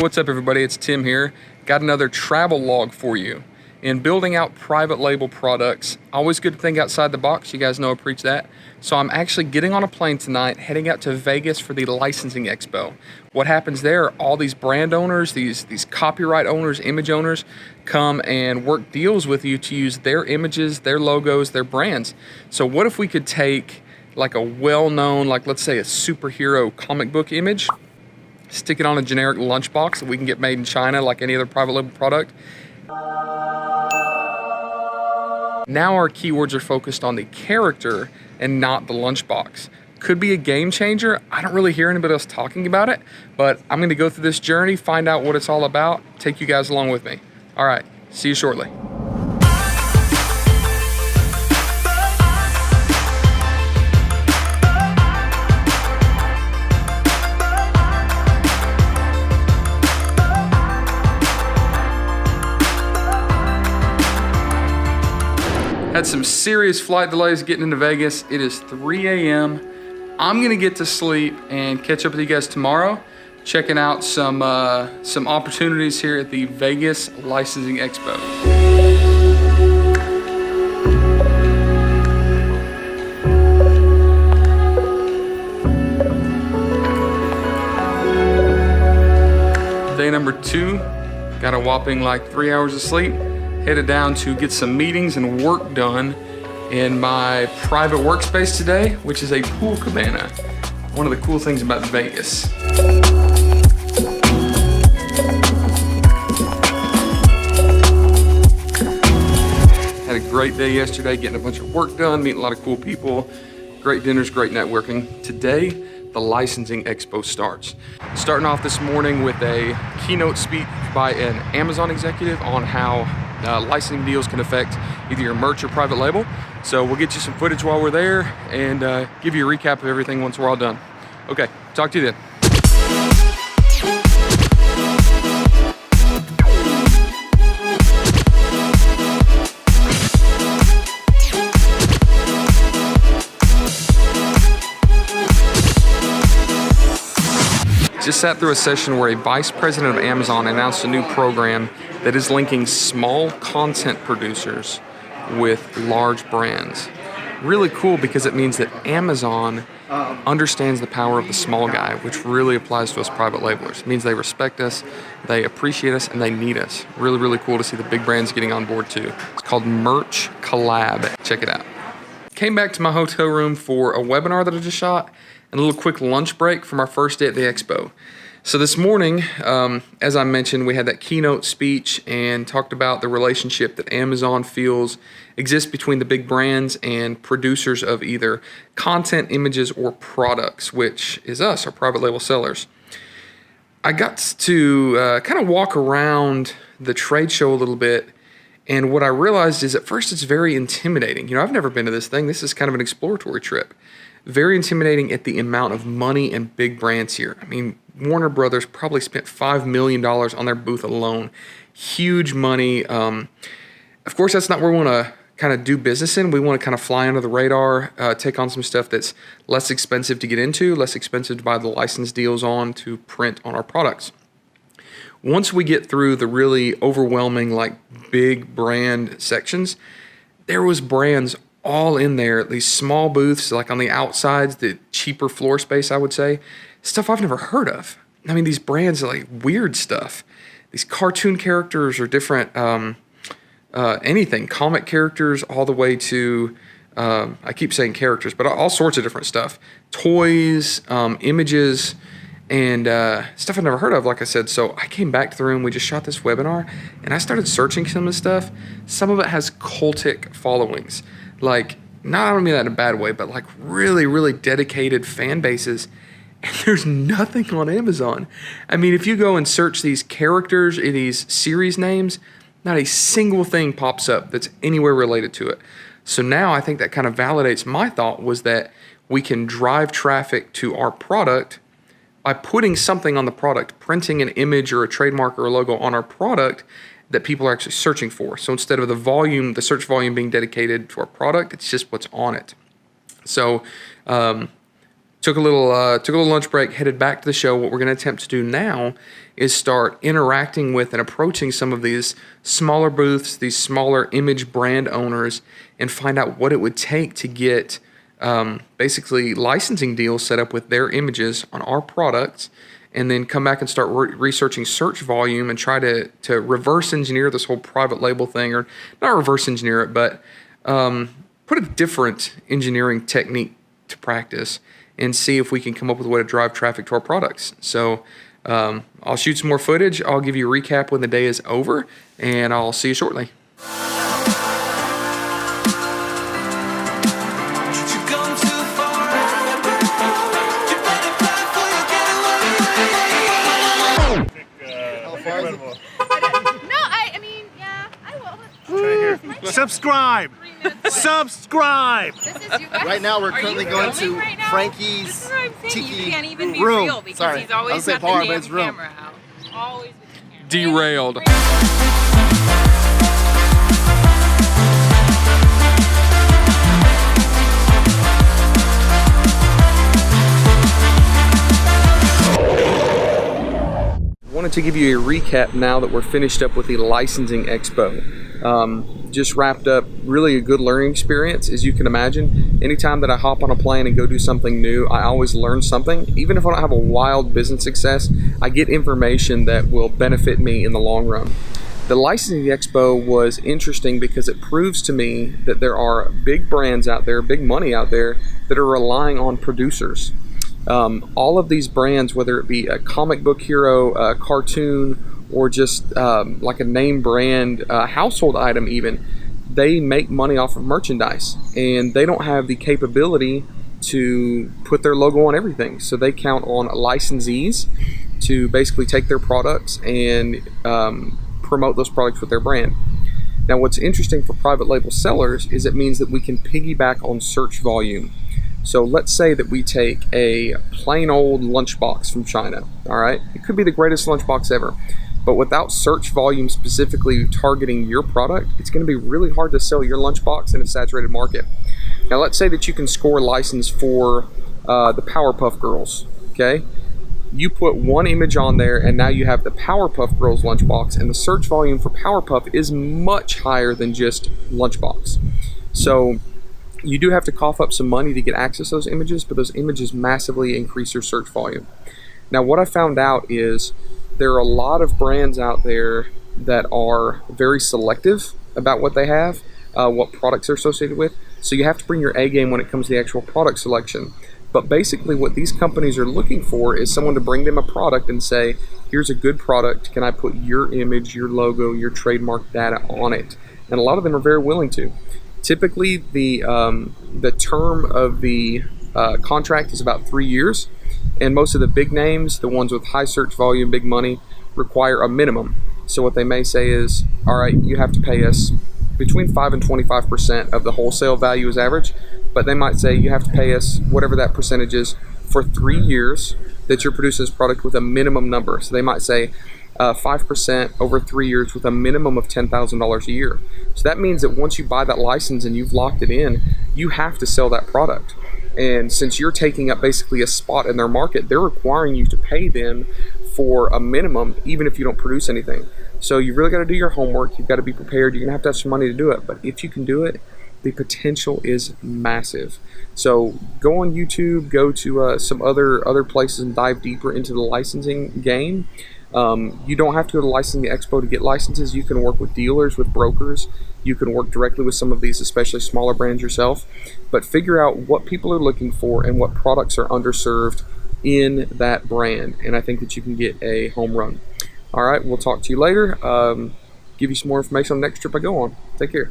what's up everybody? It's Tim here. Got another travel log for you. In building out private label products, always good to think outside the box. You guys know I preach that. So I'm actually getting on a plane tonight, heading out to Vegas for the licensing expo. What happens there, all these brand owners, these copyright owners, image owners, come and work deals with you to use their images, their logos, their brands. So what if we could take like a well-known, like let's say a superhero comic book image, stick it on a generic lunchbox that we can get made in China like any other private label product. Now our keywords are focused on the character and not the lunchbox. Could be a game changer. I don't really hear anybody else talking about it, but I'm gonna go through this journey, find out what it's all about, take you guys along with me. All right, see you shortly. Had some serious flight delays getting into Vegas. It is 3 a.m. I'm gonna get to sleep and catch up with you guys tomorrow, checking out some opportunities here at the Vegas Licensing Expo. Day number 2, got a whopping like 3 hours of sleep. Headed down to get some meetings and work done in my private workspace today, which is a pool cabana. One of the cool things about Vegas. Had a great day yesterday, getting a bunch of work done, meeting a lot of cool people, great dinners, great networking. Today, the licensing expo starts. Starting off this morning with a keynote speech by an Amazon executive on how licensing deals can affect either your merch or private label. So we'll get you some footage while we're there and give you a recap of everything once we're all done. Okay, talk to you then. Just sat through a session where a vice president of Amazon announced a new program that is linking small content producers with large brands. Really cool because it means that Amazon understands the power of the small guy, which really applies to us private labelers. It means they respect us, they appreciate us, and they need us. Really, really cool to see the big brands getting on board too. It's called Merch Collab. Check it out. Came back to my hotel room for a webinar that I just shot and a little quick lunch break from our first day at the expo. So this morning, as I mentioned, we had that keynote speech and talked about the relationship that Amazon feels exists between the big brands and producers of either content, images, or products, which is us, our private label sellers. I got to kind of walk around the trade show a little bit, and what I realized is at first it's very intimidating. You know, I've never been to this thing. This is kind of an exploratory trip. Very intimidating at the amount of money and big brands here. I mean, Warner Brothers probably spent $5 million on their booth alone. Huge money. Of course, that's not where we want to kind of do business in. We want to kind of fly under the radar, take on some stuff that's less expensive to get into, less expensive to buy the license deals on, to print on our products. Once we get through the really overwhelming, like big brand sections, there was brands all in there, these small booths, like on the outsides, the cheaper floor space, I would say. Stuff I've never heard of. I mean, these brands are like weird stuff. These cartoon characters or different, anything, comic characters all the way to, I keep saying characters, but all sorts of different stuff. Toys, images, and stuff I've never heard of, like I said. So I came back to the room, we just shot this webinar, and I started searching some of this stuff. Some of it has cultic followings. Like, not, I don't mean that in a bad way, but like really, really dedicated fan bases. And there's nothing on Amazon. I mean, if you go and search these characters, these series names, not a single thing pops up that's anywhere related to it. So now I think that kind of validates my thought, was that we can drive traffic to our product by putting something on the product, printing an image or a trademark or a logo on our product that people are actually searching for. So instead of the search volume being dedicated to our product, it's just what's on it. So Took a little lunch break, headed back to the show. What we're going to attempt to do now is start interacting with and approaching some of these smaller booths, these smaller image brand owners, and find out what it would take to get basically licensing deals set up with their images on our products, and then come back and start researching search volume and try to reverse engineer this whole private label thing, or not reverse engineer it, but put a different engineering technique to practice and see if we can come up with a way to drive traffic to our products. So I'll shoot some more footage. I'll give you a recap when the day is over, and I'll see you shortly. Subscribe! Subscribe! Right now we're currently going to Frankie's Tiki room. Sorry, he's always got the damn camera out. Always with the camera. Derailed. Wanted to give you a recap now that we're finished up with the licensing expo. Just wrapped up really a good learning experience, as you can imagine. Anytime that I hop on a plane and go do something new, I always learn something. Even if I don't have a wild business success, I get information that will benefit me in the long run. The licensing expo was interesting because it proves to me that there are big brands out there, big money out there, that are relying on producers. All of these brands, whether it be a comic book hero, a cartoon, or just like a name brand, household item even, they make money off of merchandise, and they don't have the capability to put their logo on everything. So they count on licensees to basically take their products and promote those products with their brand. Now, what's interesting for private label sellers is it means that we can piggyback on search volume. So let's say that we take a plain old lunchbox from China, all right? It could be the greatest lunchbox ever, but without search volume specifically targeting your product, it's gonna be really hard to sell your lunchbox in a saturated market. Now let's say that you can score license for the Powerpuff Girls, okay? You put one image on there, and now you have the Powerpuff Girls lunchbox, and the search volume for Powerpuff is much higher than just lunchbox. So you do have to cough up some money to get access to those images, but those images massively increase your search volume. Now, what I found out is there are a lot of brands out there that are very selective about what they have, what products they're associated with. So you have to bring your A game when it comes to the actual product selection. But basically what these companies are looking for is someone to bring them a product and say, here's a good product, can I put your image, your logo, your trademark data on it? And a lot of them are very willing to. Typically, the term of the contract is about 3 years, and most of the big names, the ones with high search volume, big money, require a minimum. So what they may say is, all right, you have to pay us between 5 and 25% of the wholesale value is average, but they might say you have to pay us whatever that percentage is for 3 years that you're producing this product with a minimum number. So they might say 5% over 3 years with a minimum of $10,000 a year. So that means that once you buy that license and you've locked it in, you have to sell that product. And since you're taking up basically a spot in their market, they're requiring you to pay them for a minimum, even if you don't produce anything. So you really got to do your homework. You've got to be prepared. You're going to have some money to do it. But if you can do it, the potential is massive. So go on YouTube, go to some other places and dive deeper into the licensing game. You don't have to go to Licensing Expo to get licenses. You can work with dealers, with brokers. You can work directly with some of these, especially smaller brands yourself. But figure out what people are looking for and what products are underserved in that brand. And I think that you can get a home run. All right, we'll talk to you later. Give you some more information on the next trip I go on. Take care.